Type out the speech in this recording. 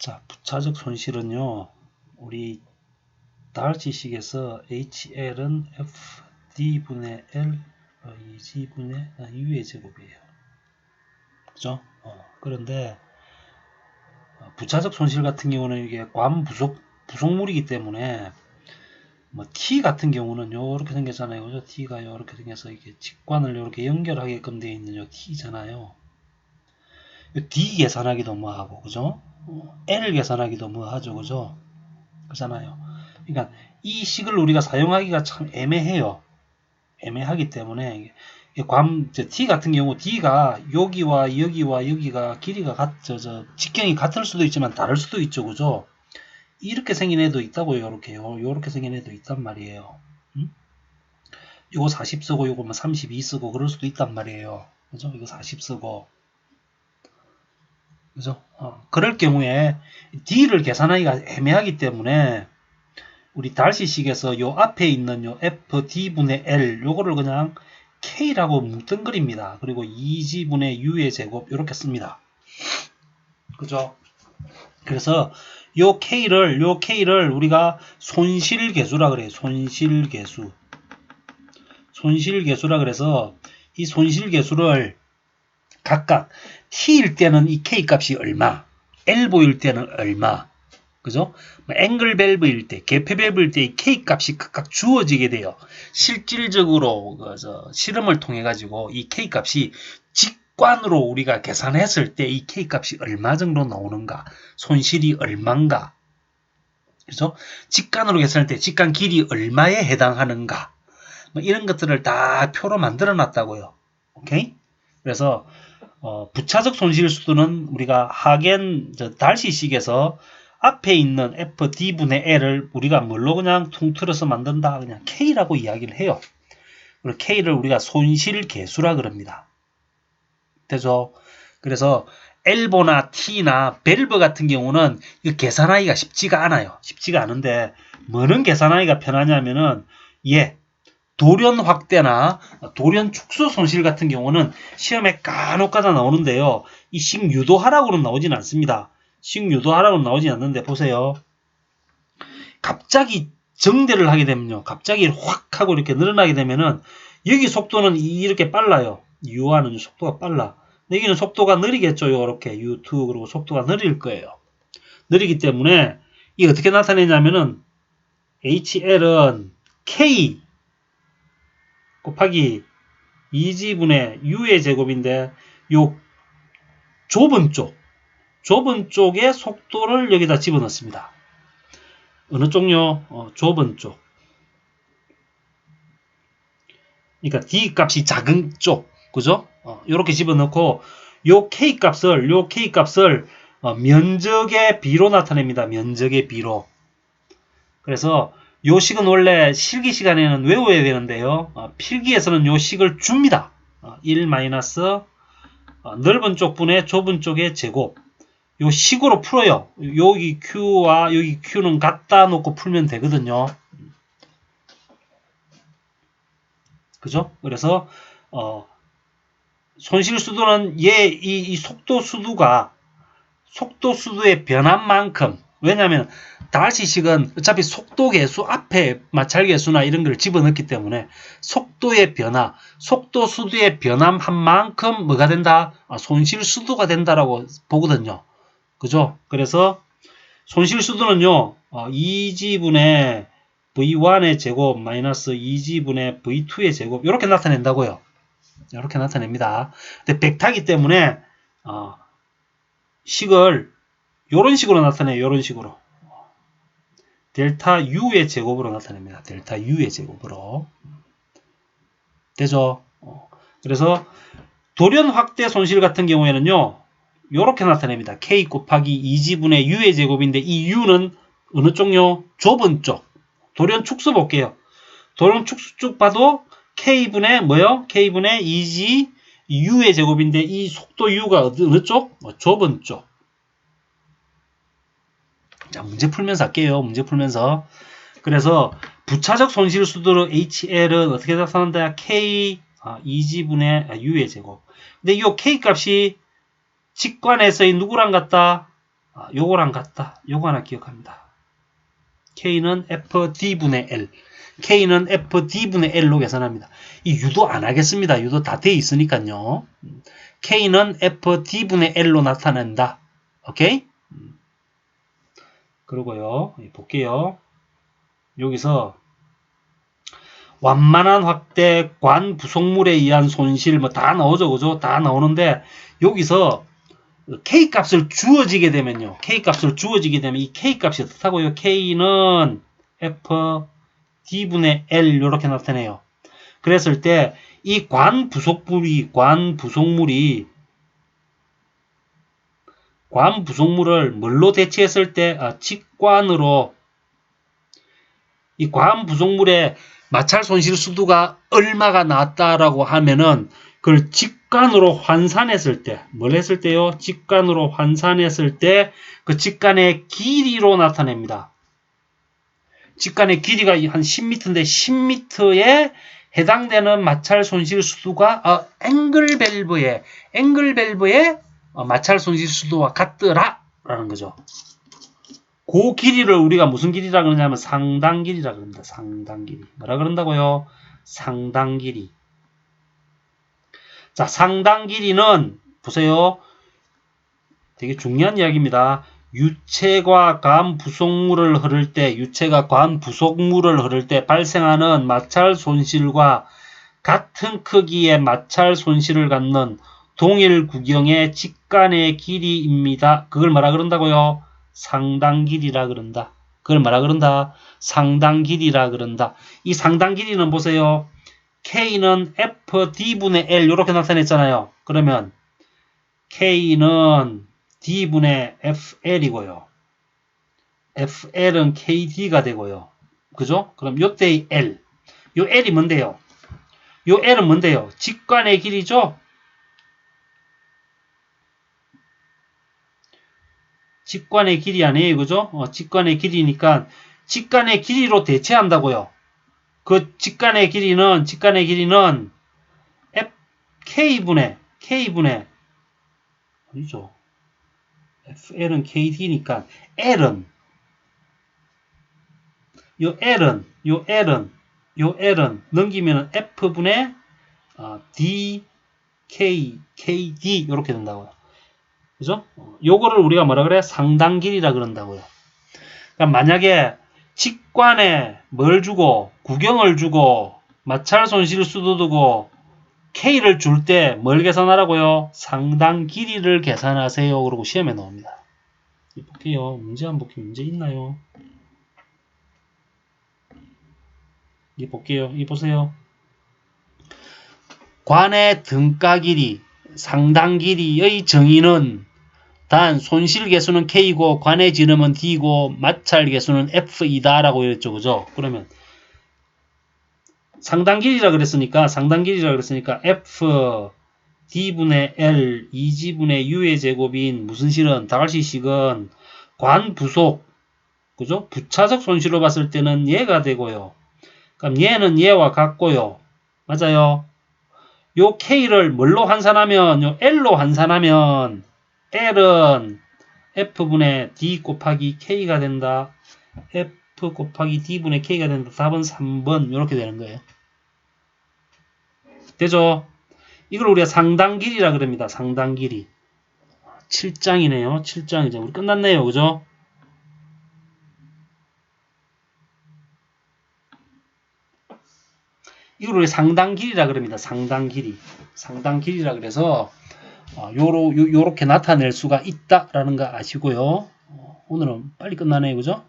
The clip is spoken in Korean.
자, 부차적 손실은요, 우리 다할치식에서 HL은 FD분의 L 2G분의 U의 제곱이에요. 그죠? 그런데 부차적 손실 같은 경우는 이게 부속물이기 때문에 뭐 T 같은 경우는 요렇게 생겼잖아요. 그죠? T가 요렇게 생겨서 이게 직관을 요렇게 연결하게끔 되어 있는 요 T잖아요. 요 D 계산하기도 뭐하고, 그죠? L 계산하기도 뭐하죠, 그죠? 그잖아요. 그러니까 이 식을 우리가 사용하기가 참 애매해요. 애매하기 때문에 T 같은 경우 D가 여기와 여기와 여기가 길이가 직경이 같을 수도 있지만 다를 수도 있죠, 그죠? 이렇게 생긴 애도 있다고요, 요렇게요. 요렇게 생긴 애도 있단 말이에요. 요거 40 쓰고 요거 뭐 32 쓰고 그럴 수도 있단 말이에요. 그죠? 이거 40 쓰고. 그죠? 그럴 경우에 D를 계산하기가 애매하기 때문에 우리 달시식에서 요 앞에 있는 요 FD분의 L 요거를 그냥 K라고 뭉뚱그립니다. 그리고 2G분의 U의 제곱 이렇게 씁니다. 그죠? 그래서 요 K를 우리가 손실계수라 그래요. 손실계수라 그래서 이 손실계수를 각각 T일 때는 이 K 값이 얼마, L 보일 때는 얼마, 그죠? 앵글 밸브일 때, 개폐 밸브일 때 이 K 값이 각각 주어지게 돼요. 실질적으로 실험을 통해 가지고 이 K 값이 직관으로 우리가 계산했을 때 이 K 값이 얼마 정도 나오는가, 손실이 얼마인가, 그죠? 직관으로 계산할 때 직관 길이 얼마에 해당하는가, 뭐 이런 것들을 다 표로 만들어 놨다고요. 오케이? 그래서 부차적 손실 수도는 우리가 달시식에서 앞에 있는 FD분의 L을 우리가 뭘로 그냥 통틀어서 만든다? 그냥 K라고 이야기를 해요. 그리고 K를 우리가 손실계수라 그럽니다. 되죠? 그래서 엘보나 T나 밸브 같은 경우는 이거 계산하기가 쉽지가 않아요. 쉽지가 않은데 뭐는 계산하기가 편하냐면은 돌연 확대나 돌연 축소 손실 같은 경우는 시험에 간혹가다 나오는데요. 이 식 유도하라고는 나오진 않습니다. 식 유도하라고는 나오진 않는데 보세요. 갑자기 정대를 하게 되면요. 갑자기 확 하고 이렇게 늘어나게 되면은 여기 속도는 이렇게 빨라요. U와는 속도가 빨라. 여기는 속도가 느리겠죠. 이렇게 U2 그리고 속도가 느릴 거예요. 느리기 때문에 이게 어떻게 나타내냐면은 HL은 K 곱하기 2G분의 U의 제곱인데 요 좁은 쪽의 속도를 여기다 집어넣습니다. 어느 쪽요? 좁은 쪽. 그러니까 D 값이 작은 쪽. 그죠? 이렇게 집어넣고 요 K 값을 면적의 비로 나타냅니다. 면적의 비로. 그래서 요 식은 원래 실기 시간에는 외워야 되는데요. 필기에서는 요 식을 줍니다. 1 마이너스 넓은 쪽 분의 좁은 쪽의 제곱. 요 식으로 풀어요. 여기 Q와 여기 Q는 갖다 놓고 풀면 되거든요. 그죠? 그래서 손실 수도는 이 속도 수도의 변함만큼, 왜냐하면 달시식은 어차피 속도계수 앞에 마찰계수나 이런 걸 집어넣기 때문에 속도의 변화, 속도 수도의 변함한 만큼 뭐가 된다? 손실 수도가 된다라고 보거든요. 그죠? 그래서 손실 수도는요, 2G분의 V1의 제곱 마이너스 2G분의 V2의 제곱 이렇게 나타낸다고요. 이렇게 나타냅니다. 근데 벡터이기 때문에 식을 이런 식으로 나타내요. 이런 식으로. 델타 U의 제곱으로 나타냅니다. 델타 U의 제곱으로. 되죠? 그래서 돌연 확대 손실 같은 경우에는요. 이렇게 나타냅니다. K 곱하기 2G분의 U의 제곱인데 이 U는 어느 쪽요? 좁은 쪽. 돌연 축수 볼게요. 돌연 축수 쪽 봐도 K분의 뭐요? K분의 2G U의 제곱인데 이 속도 U가 어느 쪽? 좁은 쪽. 자, 문제 풀면서 할게요. 문제 풀면서. 그래서 부차적 손실 수도 HL은 어떻게 나타난다? K 2G분의 U의 제곱. 근데 이 K 값이 직관에서의 누구랑 같다? 요거랑 같다. 요거 하나 기억합니다. K는 FD분의 L. K는 FD분의 L로 계산합니다. 이 유도 안 하겠습니다. 유도 다 돼 있으니까요. K는 FD분의 L로 나타낸다. 오케이? 그리고요. 볼게요. 여기서 완만한 확대, 관 부속물에 의한 손실 뭐 다 나오죠. 그죠? 다 나오는데 여기서 K값을 주어지게 되면요. K값을 주어지게 되면 이 K값이 어떻다고요? K는 FD분의 L 이렇게 나타내요. 그랬을 때 이 관 부속물을 뭘로 대체했을 때 직관으로 이 관 부속물의 마찰 손실 수두가 얼마가 나왔다라고 하면은 그걸 직관으로 환산했을 때, 뭘 했을 때요? 직관으로 환산했을 때 그 직관의 길이로 나타냅니다. 직관의 길이가 한 10m인데 10m에 해당되는 마찰 손실 수두가 앵글 밸브의 마찰 손실 수두와 같더라 라는 거죠. 그 길이를 우리가 무슨 길이라 그러냐면 상당 길이라 그럽니다. 상당 길이. 뭐라 그런다고요? 상당 길이. 자, 상당 길이는 보세요. 되게 중요한 이야기입니다. 유체가 관 부속물을 흐를 때 발생하는 마찰 손실과 같은 크기의 마찰 손실을 갖는 동일 구경의 직간의 길이입니다. 그걸 뭐라 그런다고요? 상당 길이라 그런다. 그걸 뭐라 그런다? 상당 길이라 그런다. 이 상당 길이는 보세요. K는 FD분의 L 이렇게 나타냈잖아요. 그러면 K는 D분의 FL이고요. FL은 KD가 되고요. 그죠? 그럼 요때의 L. 요 L이 뭔데요? 요 L은 뭔데요? 직관의 길이죠? 직관의 길이 아니에요. 그죠? 직관의 길이니까 직관의 길이로 대체한다고요. 그 직관의 길이는 K분의 아니죠. FL은 KD니까 L은 요 L은 넘기면 F분의 KD 이렇게 된다고요. 그죠? 요거를 우리가 뭐라 그래? 상당 길이라 그런다고요. 그러니까 만약에 직관에 뭘 주고 구경을 주고 마찰 손실 수도 두고 K를 줄 때 뭘 계산하라고요? 상당 길이를 계산하세요. 그러고 시험에 나옵니다. 볼게요. 문제 안 볼게요. 문제 있나요? 이 볼게요. 이 보세요. 관의 등가 길이, 상당 길이의 정의는 단 손실 개수는 K고 관의 지름은 D고 마찰 개수는 F이다라고 했죠. 그죠? 그러면 상당 길이라 그랬으니까 F D분의 L 2G분의 U의 제곱인 무슨 실은 다갈식은 관 부속 그죠? 부차적 손실로 봤을 때는 얘가 되고요. 그럼 얘는 얘와 같고요. 맞아요. 요 K를 뭘로 환산하면 요 L로 환산하면 L은 F분의 D 곱하기 K가 된다. F 곱하기 D분의 K가 된다. 답은 3번 이렇게 되는 거예요. 되죠? 이걸 우리가 상당 길이라 그럽니다. 상당 길이. 7장이네요. 7장이죠. 우리 끝났네요. 그죠? 이걸 우리 상당 길이라 그럽니다. 상당 길이. 상당 길이라 그래서 요렇게 나타낼 수가 있다라는 거 아시고요. 오늘은 빨리 끝나네요. 그죠?